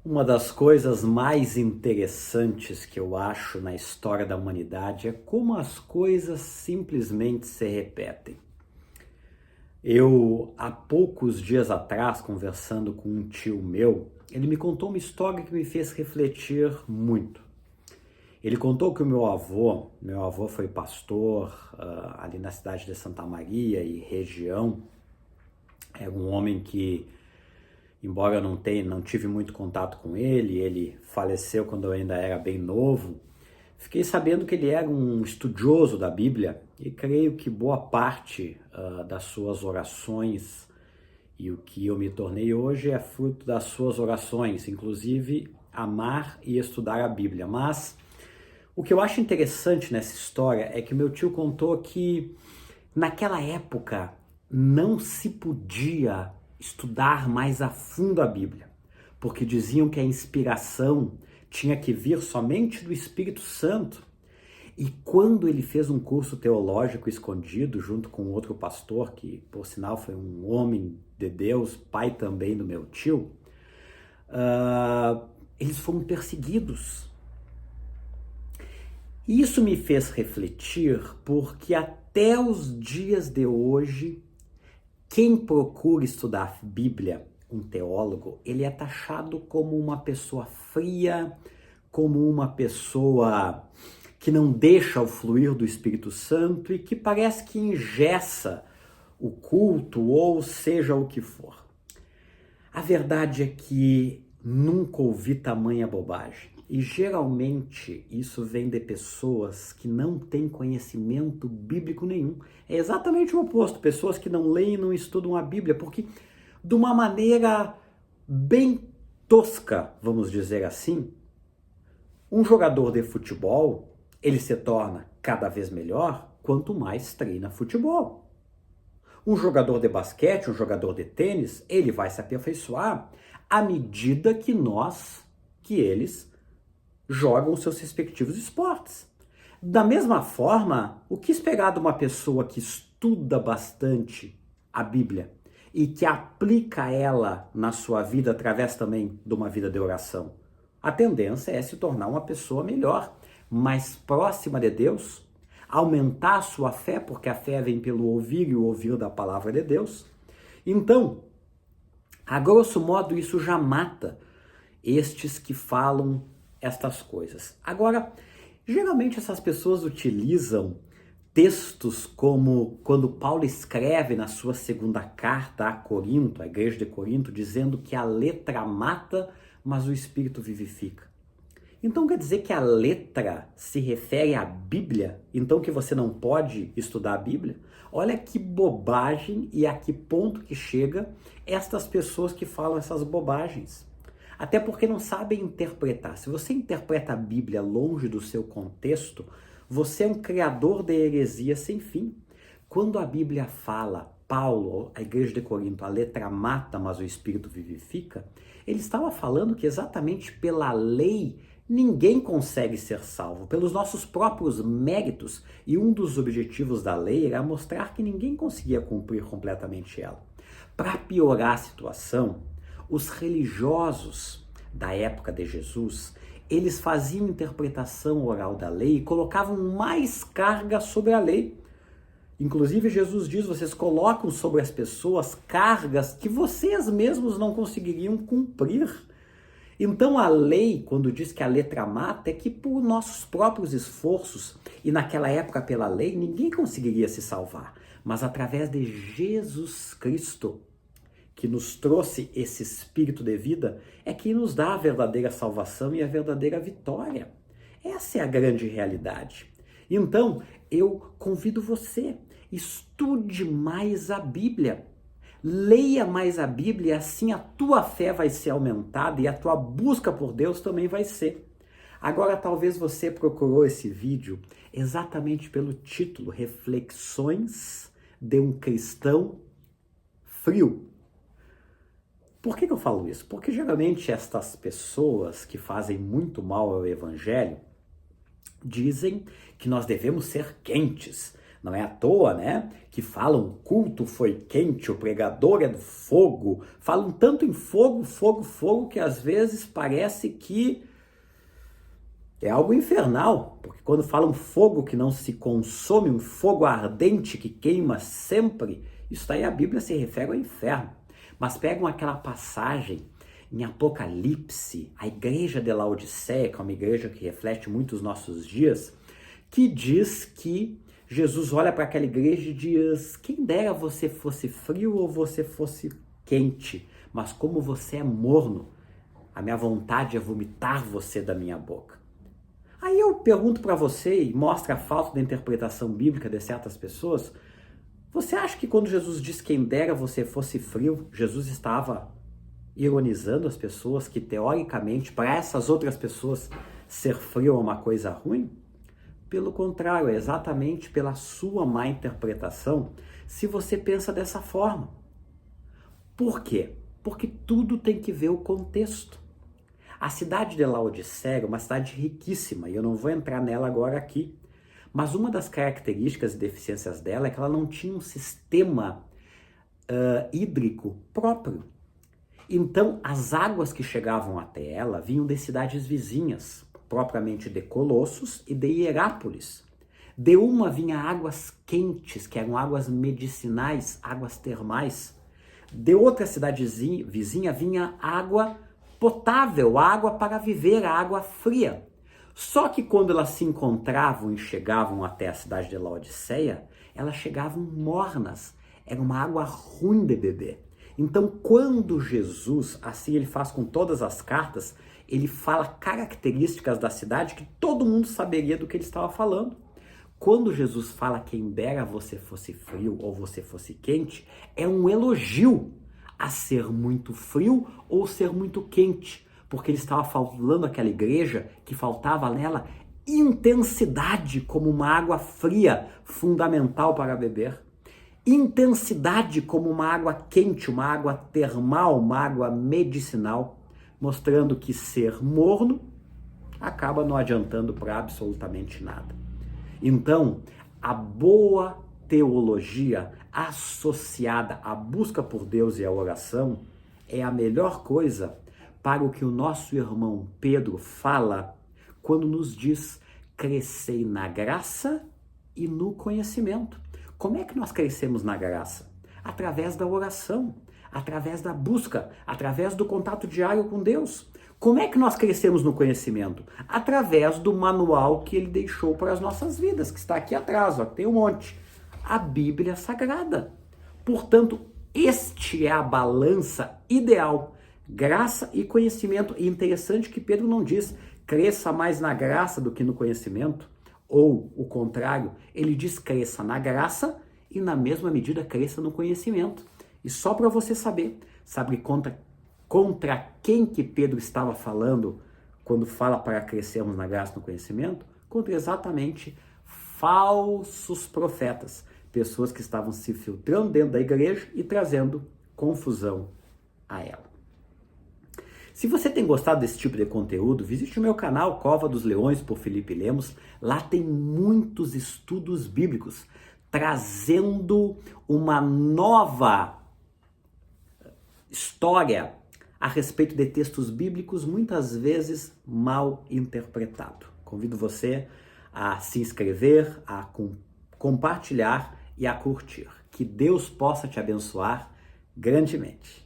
Uma das coisas mais interessantes que eu acho na história da humanidade é como as coisas simplesmente se repetem. Eu, há poucos dias atrás, conversando com um tio meu, ele me contou uma história que me fez refletir muito. Ele contou que o meu avô foi pastor ali na cidade de Santa Maria e região. É um homem que, embora eu não tive muito contato com ele faleceu quando eu ainda era bem novo. Fiquei sabendo que ele era um estudioso da Bíblia e creio que boa parte das suas orações e o que eu me tornei hoje é fruto das suas orações, inclusive amar e estudar a Bíblia. Mas o que eu acho interessante nessa história é que meu tio contou que naquela época não se podia estudar mais a fundo a Bíblia, porque diziam que a inspiração tinha que vir somente do Espírito Santo. E quando ele fez um curso teológico escondido junto com outro pastor, que por sinal foi um homem de Deus, pai também do meu tio, eles foram perseguidos. Isso me fez refletir porque até os dias de hoje, quem procura estudar Bíblia, um teólogo, ele é taxado como uma pessoa fria, como uma pessoa que não deixa o fluir do Espírito Santo e que parece que engessa o culto ou seja o que for. A verdade é que nunca ouvi tamanha bobagem. E geralmente isso vem de pessoas que não têm conhecimento bíblico nenhum. É exatamente o oposto, pessoas que não leem e não estudam a Bíblia, porque de uma maneira bem tosca, vamos dizer assim, um jogador de futebol, ele se torna cada vez melhor quanto mais treina futebol. Um jogador de basquete, um jogador de tênis, ele vai se aperfeiçoar à medida que eles jogam os seus respectivos esportes. Da mesma forma, o que esperar de uma pessoa que estuda bastante a Bíblia e que aplica ela na sua vida através também de uma vida de oração? A tendência é se tornar uma pessoa melhor, mais próxima de Deus, aumentar a sua fé, porque a fé vem pelo ouvir e o ouvir da palavra de Deus. Então, a grosso modo, isso já mata estes que falam estas coisas. Agora, geralmente essas pessoas utilizam textos como quando Paulo escreve na sua segunda carta a Corinto, a igreja de Corinto, dizendo que a letra mata, mas o Espírito vivifica. Então quer dizer que a letra se refere à Bíblia? Então que você não pode estudar a Bíblia? Olha que bobagem e a que ponto que chega estas pessoas que falam essas bobagens. Até porque não sabem interpretar. Se você interpreta a Bíblia longe do seu contexto, você é um criador de heresia sem fim. Quando a Bíblia fala, Paulo, a igreja de Corinto, a letra mata, mas o Espírito vivifica, ele estava falando que exatamente pela lei ninguém consegue ser salvo, pelos nossos próprios méritos, e um dos objetivos da lei era mostrar que ninguém conseguia cumprir completamente ela. Para piorar a situação, os religiosos da época de Jesus, eles faziam interpretação oral da lei e colocavam mais carga sobre a lei. Inclusive Jesus diz, vocês colocam sobre as pessoas cargas que vocês mesmos não conseguiriam cumprir. Então a lei, quando diz que a letra mata, é que por nossos próprios esforços, e naquela época pela lei, ninguém conseguiria se salvar. Mas através de Jesus Cristo, que nos trouxe esse espírito de vida, é que nos dá a verdadeira salvação e a verdadeira vitória. Essa é a grande realidade. Então, eu convido você, estude mais a Bíblia. Leia mais a Bíblia, e assim a tua fé vai ser aumentada e a tua busca por Deus também vai ser. Agora, talvez você procurou esse vídeo exatamente pelo título, Reflexões de um Cristão Frio. Por que eu falo isso? Porque geralmente estas pessoas que fazem muito mal ao Evangelho dizem que nós devemos ser quentes, Não é à toa, né, que falam o culto foi quente, o pregador é do fogo. Falam tanto em fogo, fogo, fogo, que às vezes parece que é algo infernal. Porque quando falam fogo que não se consome, um fogo ardente que queima sempre, isso daí a Bíblia se refere ao inferno. Mas pegam aquela passagem em Apocalipse, a igreja de Laodiceia, que é uma igreja que reflete muito os nossos dias, que diz que Jesus olha para aquela igreja e diz: quem dera você fosse frio ou você fosse quente, mas como você é morno, a minha vontade é vomitar você da minha boca. Aí eu pergunto para você, e mostra a falta da interpretação bíblica de certas pessoas, você acha que quando Jesus diz quem dera você fosse frio, Jesus estava ironizando as pessoas que teoricamente para essas outras pessoas ser frio é uma coisa ruim? Pelo contrário, é exatamente pela sua má interpretação se você pensa dessa forma. Por quê? Porque tudo tem que ver o contexto. A cidade de Laodiceia é uma cidade riquíssima, e eu não vou entrar nela agora aqui, mas uma das características e deficiências dela é que ela não tinha um sistema hídrico próprio. Então, as águas que chegavam até ela vinham de cidades vizinhas, propriamente de Colossos e de Hierápolis. De uma vinha águas quentes, que eram águas medicinais, águas termais. De outra cidade vizinha vinha água potável, água para viver, a água fria. Só que quando elas se encontravam e chegavam até a cidade de Laodiceia, elas chegavam mornas. Era uma água ruim de beber. Então, quando Jesus, assim ele faz com todas as cartas, ele fala características da cidade que todo mundo saberia do que ele estava falando. Quando Jesus fala quem dera você fosse frio ou você fosse quente, é um elogio a ser muito frio ou ser muito quente, porque ele estava falando àquela igreja que faltava nela intensidade como uma água fria, fundamental para beber. Intensidade como uma água quente, uma água termal, uma água medicinal, mostrando que ser morno acaba não adiantando para absolutamente nada. Então, a boa teologia associada à busca por Deus e à oração é a melhor coisa para o que o nosso irmão Pedro fala quando nos diz: crescei na graça e no conhecimento. Como é que nós crescemos na graça? Através da oração, através da busca, através do contato diário com Deus. Como é que nós crescemos no conhecimento? Através do manual que ele deixou para as nossas vidas, que está aqui atrás, ó, tem um monte. A Bíblia Sagrada. Portanto, este é a balança ideal. Graça e conhecimento. E interessante que Pedro não diz cresça mais na graça do que no conhecimento, ou o contrário, ele diz cresça na graça e na mesma medida cresça no conhecimento. E só para você saber, sabe contra quem que Pedro estava falando quando fala para crescermos na graça e no conhecimento? Contra exatamente falsos profetas, pessoas que estavam se filtrando dentro da igreja e trazendo confusão a ela. Se você tem gostado desse tipo de conteúdo, visite o meu canal Cova dos Leões por Felipe Lemos. Lá tem muitos estudos bíblicos trazendo uma nova história a respeito de textos bíblicos muitas vezes mal interpretados. Convido você a se inscrever, a compartilhar e a curtir. Que Deus possa te abençoar grandemente.